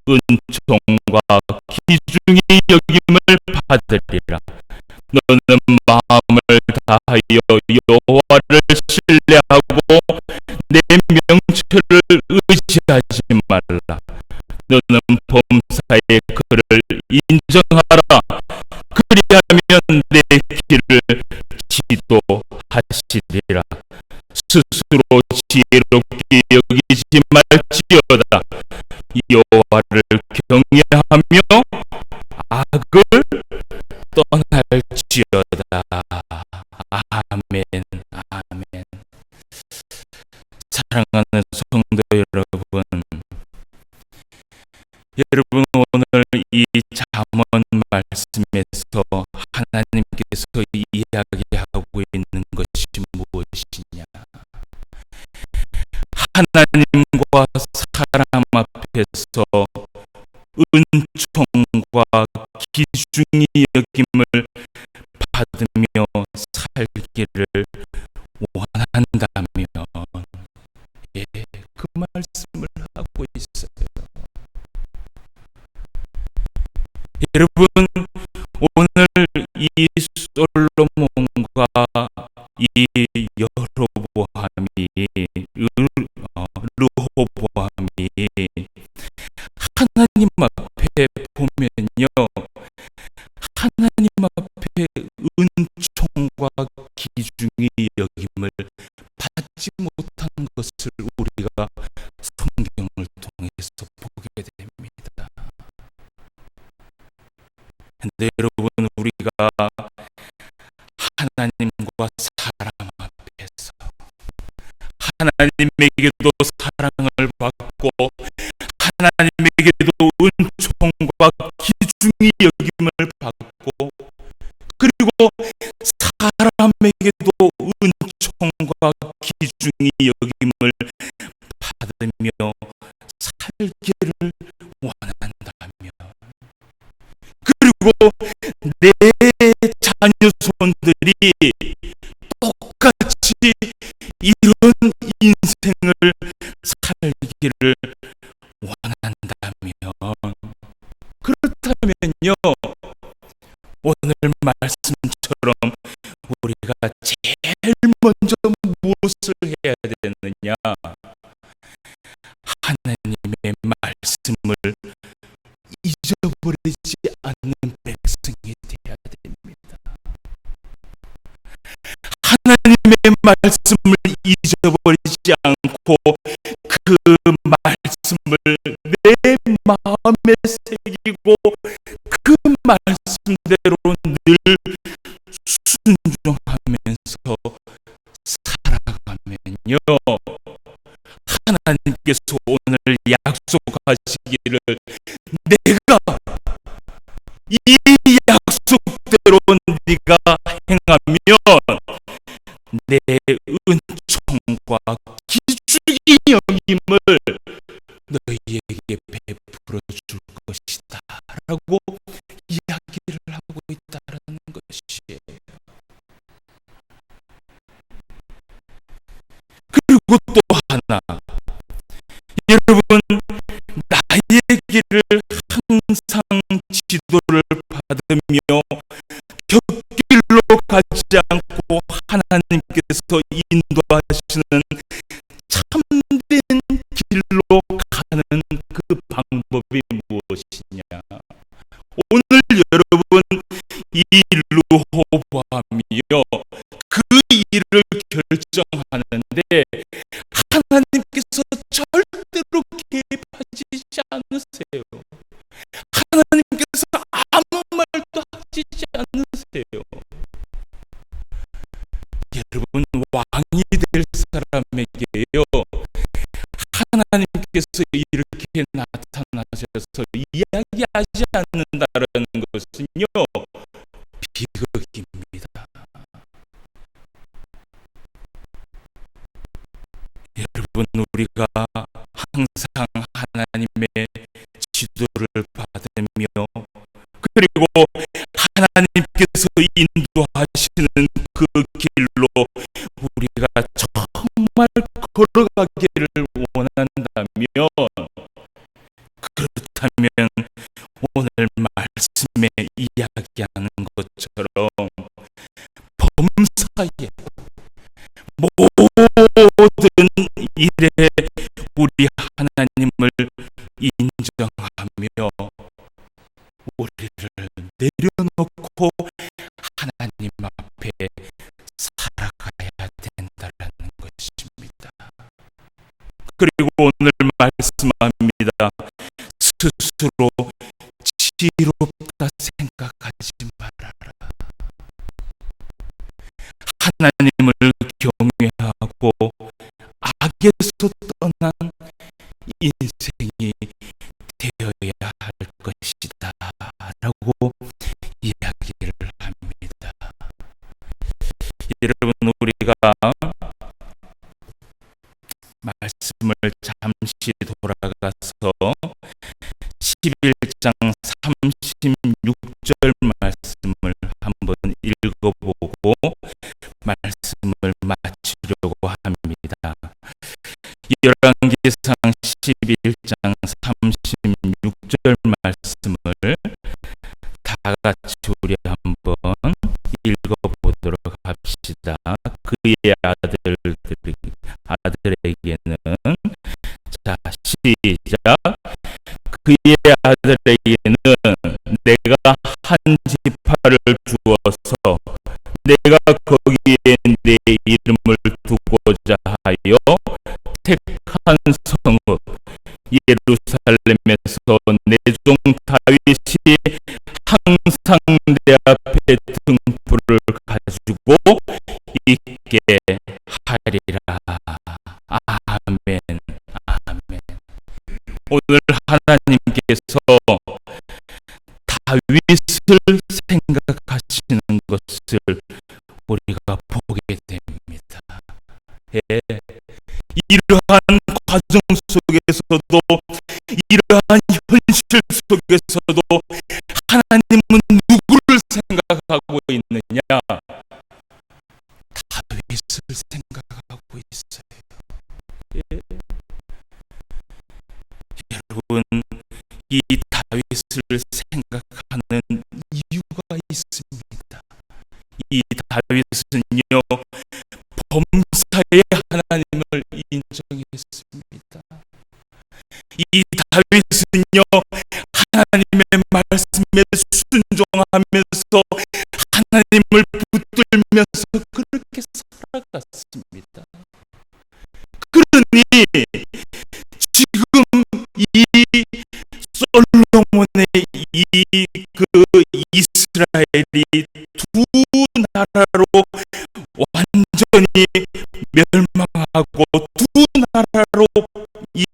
은총과 기중이 여김을 받으리라. 너는 마음을 다하여 여호와를 신뢰하고 내 명철을 의지하지 말라. 너는 범사에 그를 인정하라. 그리하면 내 길을 지도하시리라. 스스로 지혜롭게 여기지 말지어다. 여호와를 경외하며 악을 떠날지어다. 아멘, 아멘. 사랑하는 성도 여러분, 오늘 이 잠언 말씀에서 하나님께서 이야기하고 있는 것이 무엇이냐? 하나님과 사람 앞에서 은총과 기중이 여김을 받으며 살기를 원한다면, 그 말씀을 하고 있어요. 여러분, 오늘 이 솔로몬과 이 여로보암이 르호보암이 하나님 앞에 보면요, 하나님 앞에 은총과 기중이 여김을 받지 못한 것을 우리가 성경을 통해서 보게 됩니다. 근데 여러분, 우리가 하나님과 사람 앞에서 하나님에게도 사랑을 받고 하나님에게도 은총과 기중이 여김을 받고 그리고 사람에게도 은총과 기중이 여김을 받으며 살기를 원한다면, 그리고 내 자녀손들이 똑같이 이런 인생을 살기를 원한다면, 그렇다면요, 오늘 말씀처럼 우리가 제일 먼저 무엇을 해야 되느냐? 하나님의 말씀을 잊어버리지 않는 백성이 되어야 됩니다. 하나님의 말씀을 잊어버리지 않고 그 말씀을 내 마음에 새기고 그 말씀대로 늘 순종하면서 살아가면요, 하나님께서 오늘 약속하시기를 내가 이 약속대로 네가 행하면 내 은총과 기중이 여김을 너희에게 베풀어 줄 것이다 라고 하고 있다는 것이에요. 그리고 또 하나, 여러분, 나의 길을 항상 지도를 받으며 곁길로 가지 않고 하나님께서 인도하시는 참된 길로 가는 그 방법이 무엇이냐? 오늘 여러분, 이 르호보암이요, 그 일을 결정하는데 하나님께서 절대로 개입하지 않으세요. 하나님께서 아무 말도 하지 않으세요. 여러분, 왕이 될 사람에게요, 하나님께서 이렇게 나타나셔서 이야기하지 않는다는 것은요, 비극입니다. 여러분, 우리가 항상 하나님의 지도를 받으며, 그리고 하나님께서 인도하시는 그 길로 우리가 정말 걸어가기를 원한다면, 그렇다면 오늘 말씀에 이야기하는 것처럼 범사에 모든 일에 우리 하나님을 인정하며 우리를 내려놓고 하나님 앞에 살아가야 된다는 것입니다. 그리고 오늘 말씀합니다. 스스로 지혜롭다 생각하지 말아라. 하나님을 경외하고 악에서 떠난 인생이 되어야 할 것이다 라고 이야기를 합니다. 여러분, 우리가 말씀을 잠시 돌아가서 11장 36절 말씀을 한번 읽어보고 말씀을 마치려고 합니다. 열왕기상 11장 36절 말씀을 다 같이 우리 한번 읽어보도록 합시다. 그의 아들에게는, 자, 시작. 그의 아들에게는 내가 한 지파를 주어서 내가 거기에 내 이름을 두고자 하여 택한 성읍 예루살렘에서 내 종 다윗이 항상 내 앞에 등불을 가지고 있게 하리라. 아멘. 아멘. 오늘 하나님께서 다윗을 생각하시는 것을 우리가 보게 됩니다. 예. 이러한 과정 속에서도, 이러한 현실 속에서도 하나님은 누구를 생각하고 있느냐? 다윗을 생각하고 있어요. 예. 여러분, 이 다윗을 생각하는 이유가 있습니다. 이 다윗은요, 범사에 하나님을 인정했습니다. 이 다윗은요, 하나님의 말씀에 순종하면서 하나님을 붙들면서 그렇게 살아갔습니다. 그러니 지금 이 솔로몬의 그 이스라엘이 두 나라로 완전히 멸망하고 두 나라로 이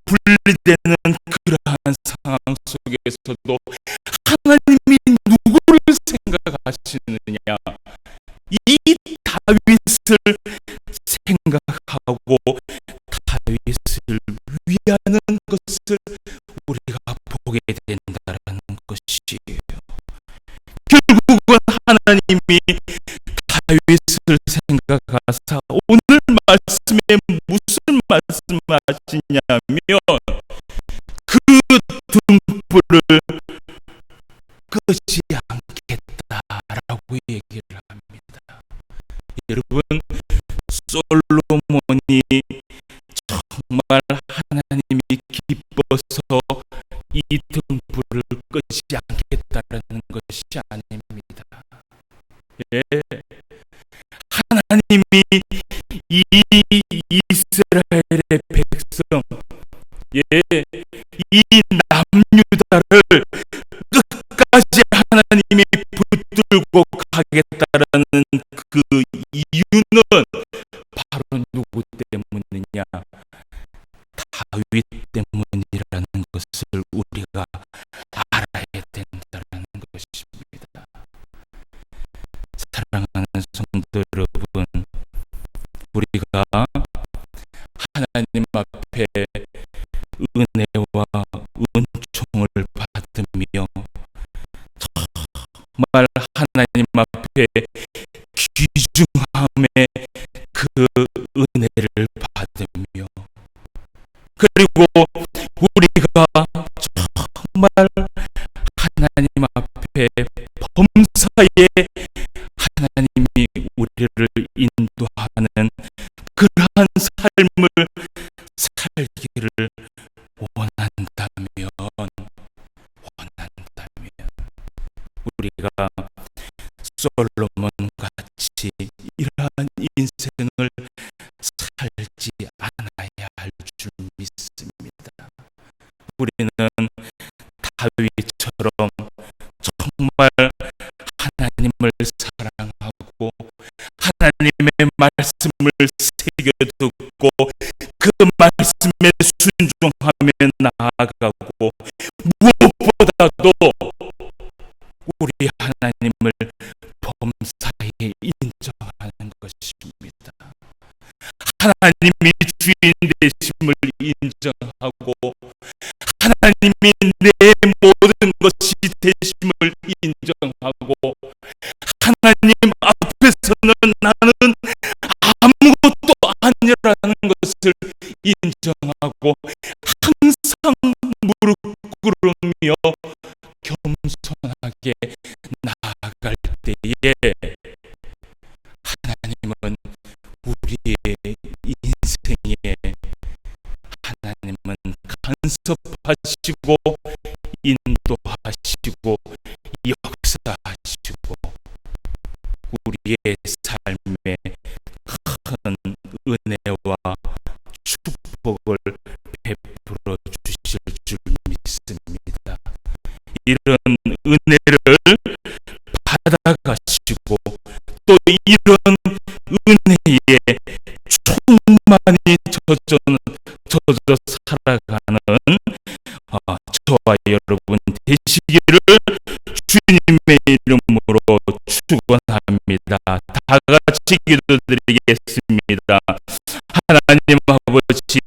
분리되는 그러한 상황 속에서도 하나님이 누구를 생각하시느냐? 이 다윗을 생각하고 다윗을 위하는 것을 우리가 보게 된다는 것이에요. 하나님이 다윗을 생각하사 오늘 말씀에 무슨 말씀하시냐면 그 등불을 끄지 않겠다라고 얘기를 합니다. 여러분, 솔로몬이 정말 하나님이 기뻐서 이 등불을 끄지 않겠다라는 것이 아닙니다. 예. 하나님이 이 이스라엘의 백성, 예, 이 남유다를 끝까지 하나님이 붙들고 가겠다라는 그 이유는 바로 누구 때문이냐? 다윗 때문이라는 것을 우리가 알아야 된다는 것입니다. 사랑하는 성도 여러분, 우리가 하나님 앞에 은혜와 은총을 받으며 정말 하나님 앞에 귀중함의 그 은혜를 받으며, 그리고 우리가 정말 하나님 앞에 범사에 하나님이 우리를 인도하는 그러한 삶을 살기를 원한다면 우리가 솔로몬 같이 이러한 인생을 살지 않아야 할 줄 믿습니다. 우리는 다윗처럼 정말 하나님을 사랑하고 하나님의 말씀을 새겨듣고 그 말씀에 순종하며 나아가고, 무엇보다도 우리 하나님을 범사에 인정하는 것입니다. 하나님이 주인 되심을 인정하고 하나님이 내 모든 것이 되심을 인정하고, 하나님 앞에서는 나는 아무것도 아니라는 것을 인정하고 항상 무릎 꿇으며 겸손하게 나아갈 때에 하나님은 우리의 인생에 하나님은 간섭하시고 인도하시고 역사하시고 우리의 삶에 큰 은혜와 축복을 베풀어 주실 줄 믿습니다. 이런 은혜를 받아가시고 또 이런 은혜에 충만히 젖어 살아가는 저와 여러분 되시기를 주님의 이름으로 축원합니다. 다 같이 기도드리겠습니다. 하나님 아버지,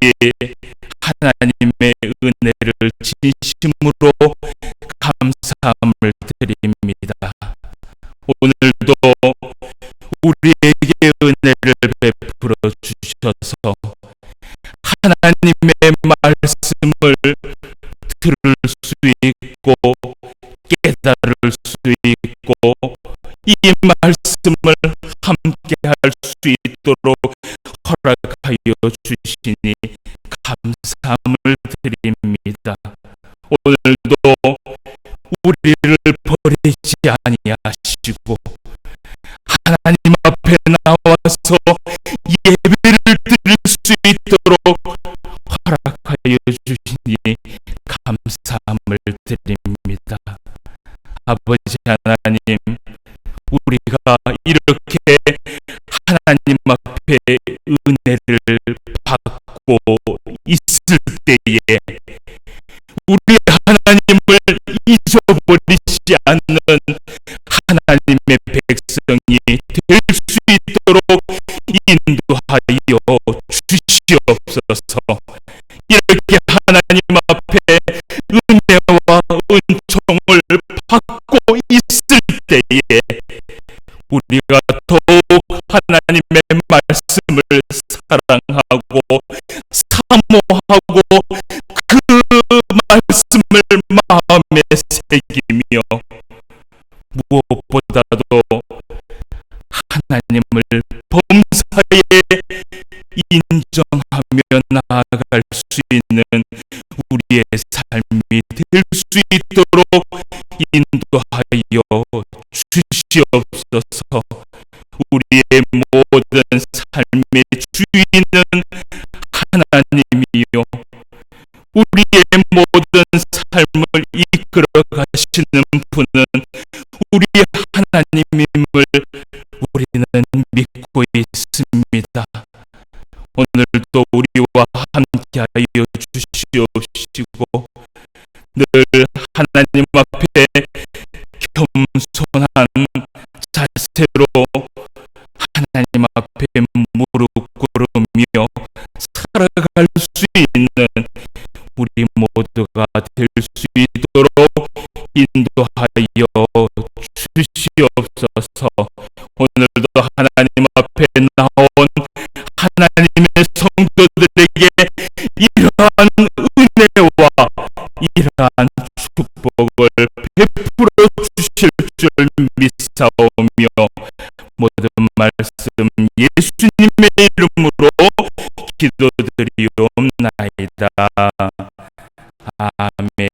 하나님의 은혜를 진심으로 감사함을 드립니다. 오늘도 우리에게 은혜를 베풀어 주셔서 하나님의 말씀을 들을 수 있고 깨달을 수 있고 이 말씀을 함께 할 수 있도록 허락하여 주시니 감사함을 드립니다. 오늘도 우리를 버리지 아니하시고 하나님 앞에 나와서 예배를 드릴 수 있도록 허락하여 주시니 감사함을 드립니다. 아버지 하나님, 우리가 이렇게 하나님 앞에 은혜를 받고 있을 때에 우리 하나님을 잊어버리지 않는 하나님의 백성이 될 수 있도록 인도하여 주시옵소서. 이렇게 하나님 앞에 은혜와 은총을 받고 있을 때에 우리가 더욱 하나님의 말씀을 사랑하고 사모하고 그 말씀을 마음에 새기며 무엇보다도 하나님을 범사에 인정하며 나아갈 수 있는 우리의 삶이 될 수 있도록 인도하여 주시옵소서. 우리의 모든 삶의 주인은 하나님이요, 우리의 모든 삶을 이끌어 가시는 분은 우리 하나님임을 우리는 믿고 있습니다. 오늘도 우리와 함께하여 주시옵시고 늘 하나님 앞에 겸손한 자세로 하나님 앞에 무릎 꿇으며 살아갈 수 있는 우리 모두가 될 수 있도록 인도하여 주시옵소서. 오늘도 하나님 앞에 나온 하나님의 성도들에게 이러한 은혜와 이러한 축복을 베풀어 주실 줄 믿사오며 모든 말씀 예수님의 이름으로 기도드리옵나이다. 아멘.